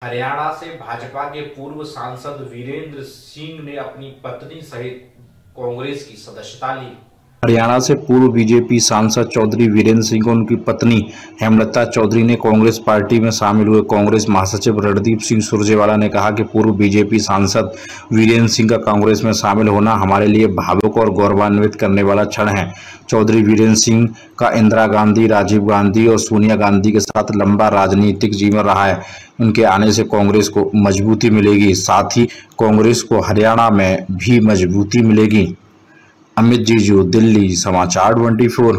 हरियाणा से भाजपा के पूर्व सांसद वीरेंद्र सिंह ने अपनी पत्नी सहित कांग्रेस की सदस्यता ली। हरियाणा से पूर्व बीजेपी सांसद चौधरी वीरेंद्र सिंह और उनकी पत्नी हेमलता चौधरी ने कांग्रेस पार्टी में शामिल हुए। कांग्रेस महासचिव रणदीप सिंह सुरजेवाला ने कहा कि पूर्व बीजेपी सांसद वीरेंद्र सिंह का कांग्रेस में शामिल होना हमारे लिए भावुक और गौरवान्वित करने वाला क्षण है। चौधरी वीरेंद्र सिंह का इंदिरा गांधी, राजीव गांधी और सोनिया गांधी के साथ लंबा राजनीतिक जीवन रहा है। उनके आने से कांग्रेस को मजबूती मिलेगी, साथ ही कांग्रेस को हरियाणा में भी मजबूती मिलेगी। अमित जीजू, दिल्ली समाचार 24।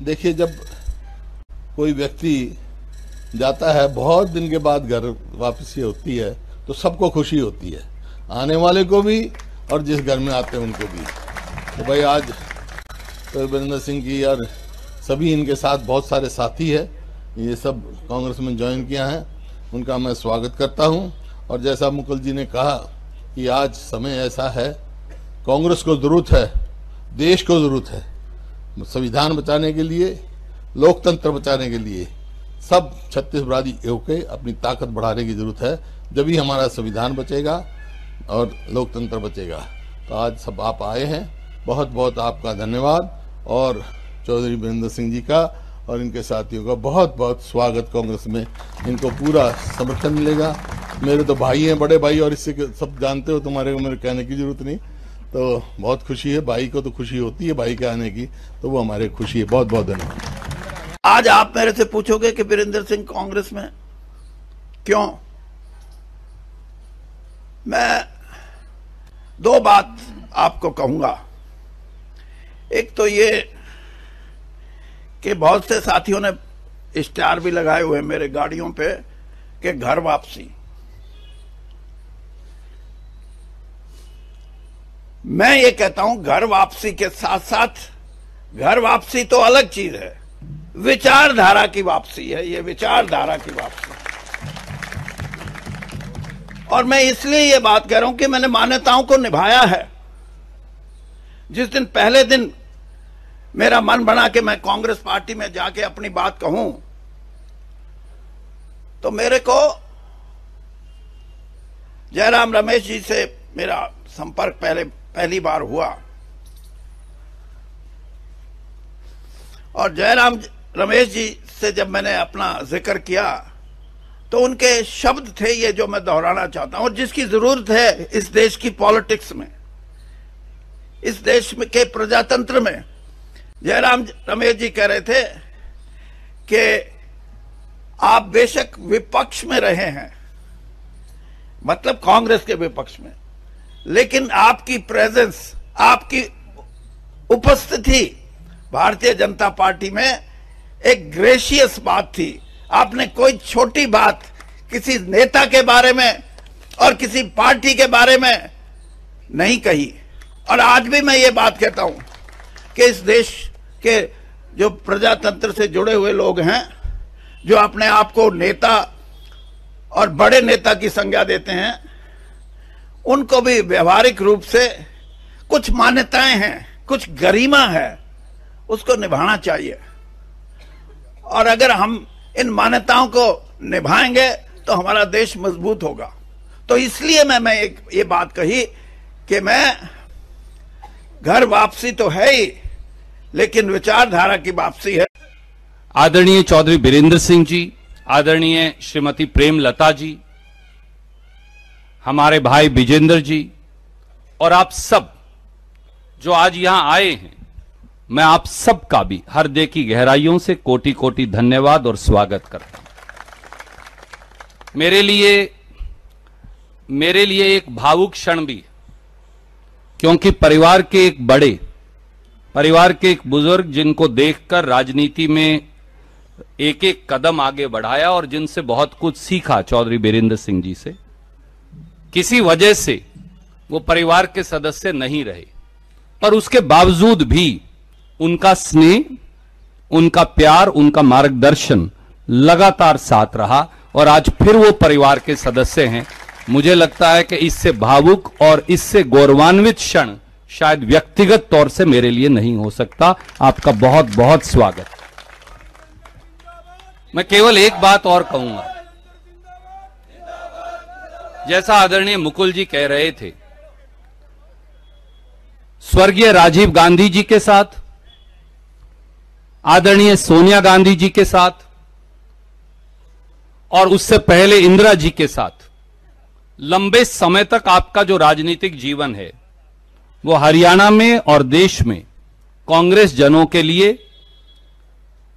देखिए, जब कोई व्यक्ति जाता है, बहुत दिन के बाद घर वापसी होती है, तो सबको खुशी होती है, आने वाले को भी और जिस घर में आते हैं उनको भी। तो भाई आज तो वीरेंद्र सिंह की और सभी इनके साथ बहुत सारे साथी है, ये सब कांग्रेस में ज्वाइन किया है, उनका मैं स्वागत करता हूं। और जैसा मुकुल जी ने कहा कि आज समय ऐसा है, कांग्रेस को जरूरत है, देश को जरूरत है, संविधान बचाने के लिए, लोकतंत्र बचाने के लिए सब छत्तीसगढ़ी होकर अपनी ताकत बढ़ाने की जरूरत है। जब ही हमारा संविधान बचेगा और लोकतंत्र बचेगा। तो आज सब आप आए हैं, बहुत बहुत आपका धन्यवाद। और चौधरी वीरेंद्र सिंह जी का और इनके साथियों का बहुत बहुत स्वागत। कांग्रेस में इनको पूरा समर्थन मिलेगा। मेरे तो भाई हैं, बड़े भाई, और इससे सब जानते हो, तुम्हारे को मेरे कहने की जरूरत नहीं। तो बहुत खुशी है, भाई को तो खुशी होती है भाई के आने की, तो वो हमारे खुशी है। बहुत बहुत धन्यवाद। आज आप मेरे से पूछोगे कि वीरेंद्र सिंह कांग्रेस में क्यों, मैं दो बात आपको कहूंगा। एक तो ये कि बहुत से साथियों ने इश्तिहार भी लगाए हुए मेरे गाड़ियों पे कि घर वापसी। मैं ये कहता हूं, घर वापसी के साथ साथ, घर वापसी तो अलग चीज है, विचारधारा की वापसी है, ये विचारधारा की वापसी। और मैं इसलिए ये बात कह रहा हूं कि मैंने मान्यताओं को निभाया है। जिस दिन पहले दिन मेरा मन बना कि मैं कांग्रेस पार्टी में जाके अपनी बात कहूं, तो मेरे को जयराम रमेश जी से मेरा संपर्क पहली बार हुआ। और जयराम रमेश जी से जब मैंने अपना जिक्र किया, तो उनके शब्द थे ये जो मैं दोहराना चाहता हूं, और जिसकी जरूरत है इस देश की पॉलिटिक्स में, इस देश में के प्रजातंत्र में। जयराम रमेश जी कह रहे थे कि आप बेशक विपक्ष में रहे हैं, मतलब कांग्रेस के विपक्ष में, लेकिन आपकी प्रेजेंस, आपकी उपस्थिति भारतीय जनता पार्टी में एक ग्रेशियस बात थी। आपने कोई छोटी बात किसी नेता के बारे में और किसी पार्टी के बारे में नहीं कही। और आज भी मैं ये बात कहता हूं कि इस देश के जो प्रजातंत्र से जुड़े हुए लोग हैं, जो अपने आप को नेता और बड़े नेता की संज्ञा देते हैं, उनको भी व्यवहारिक रूप से कुछ मान्यताएं हैं, कुछ गरिमा है, उसको निभाना चाहिए। और अगर हम इन मान्यताओं को निभाएंगे तो हमारा देश मजबूत होगा। तो इसलिए मैं ये बात कही कि मैं, घर वापसी तो है ही, लेकिन विचारधारा की वापसी है। आदरणीय चौधरी वीरेंद्र सिंह जी, आदरणीय श्रीमती प्रेमलता जी, हमारे भाई विजेंद्र जी, और आप सब जो आज यहां आए हैं, मैं आप सब का भी हृदय की गहराइयों से कोटि कोटि धन्यवाद और स्वागत करता हूं। मेरे लिए एक भावुक क्षण भी, क्योंकि परिवार के एक बुजुर्ग, जिनको देखकर राजनीति में एक एक कदम आगे बढ़ाया और जिनसे बहुत कुछ सीखा चौधरी वीरेंद्र सिंह जी से, किसी वजह से वो परिवार के सदस्य नहीं रहे, पर उसके बावजूद भी उनका स्नेह, उनका प्यार, उनका मार्गदर्शन लगातार साथ रहा, और आज फिर वो परिवार के सदस्य हैं। मुझे लगता है कि इससे भावुक और इससे गौरवान्वित क्षण शायद व्यक्तिगत तौर से मेरे लिए नहीं हो सकता। आपका बहुत बहुत स्वागत। मैं केवल एक बात और कहूंगा, जैसा आदरणीय मुकुल जी कह रहे थे, स्वर्गीय राजीव गांधी जी के साथ, आदरणीय सोनिया गांधी जी के साथ और उससे पहले इंदिरा जी के साथ लंबे समय तक आपका जो राजनीतिक जीवन है वो हरियाणा में और देश में कांग्रेस जनों के लिए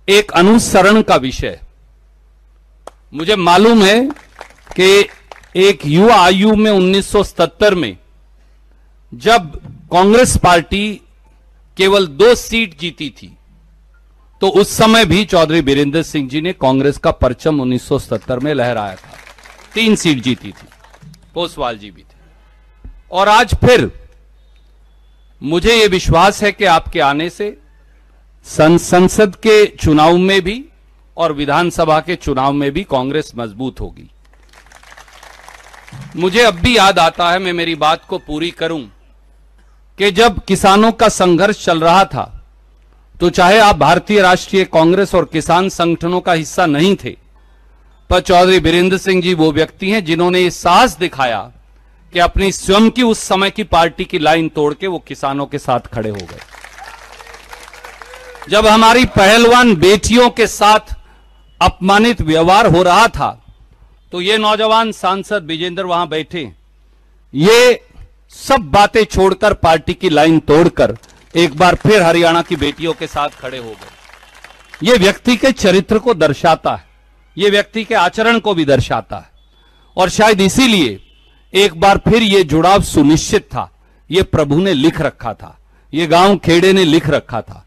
एक अनुसरण का विषय है। मुझे मालूम है कि एक युवा आयु में 1977 में जब कांग्रेस पार्टी केवल 2 सीट जीती थी, तो उस समय भी चौधरी बीरेंद्र सिंह जी ने कांग्रेस का परचम 1977 में लहराया था। 3 सीट जीती थी, पोसवाल जी भी थे। और आज फिर मुझे यह विश्वास है कि आपके आने से संसद के चुनाव में भी और विधानसभा के चुनाव में भी कांग्रेस मजबूत होगी। मुझे अब भी याद आता है, मैं मेरी बात को पूरी करूं, कि जब किसानों का संघर्ष चल रहा था तो चाहे आप भारतीय राष्ट्रीय कांग्रेस और किसान संगठनों का हिस्सा नहीं थे, पर चौधरी बीरेंद्र सिंह जी वो व्यक्ति हैं जिन्होंने ये साहस दिखाया कि अपनी स्वयं की उस समय की पार्टी की लाइन तोड़ के वो किसानों के साथ खड़े हो गए। जब हमारी पहलवान बेटियों के साथ अपमानित व्यवहार हो रहा था, तो ये नौजवान सांसद विजेंद्र वहां बैठे, ये सब बातें छोड़कर पार्टी की लाइन तोड़कर एक बार फिर हरियाणा की बेटियों के साथ खड़े हो गए। ये व्यक्ति के चरित्र को दर्शाता है, ये व्यक्ति के आचरण को भी दर्शाता है, और शायद इसीलिए एक बार फिर ये जुड़ाव सुनिश्चित था। ये प्रभु ने लिख रखा था, ये गांव खेड़े ने लिख रखा था,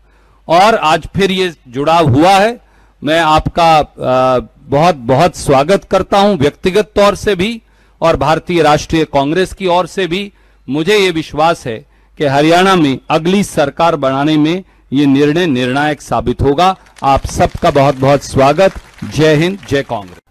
और आज फिर ये जुड़ाव हुआ है। मैं आपका बहुत बहुत स्वागत करता हूं, व्यक्तिगत तौर से भी और भारतीय राष्ट्रीय कांग्रेस की ओर से भी। मुझे ये विश्वास है कि हरियाणा में अगली सरकार बनाने में ये निर्णय निर्णायक साबित होगा। आप सबका बहुत बहुत स्वागत। जय हिंद, जय कांग्रेस।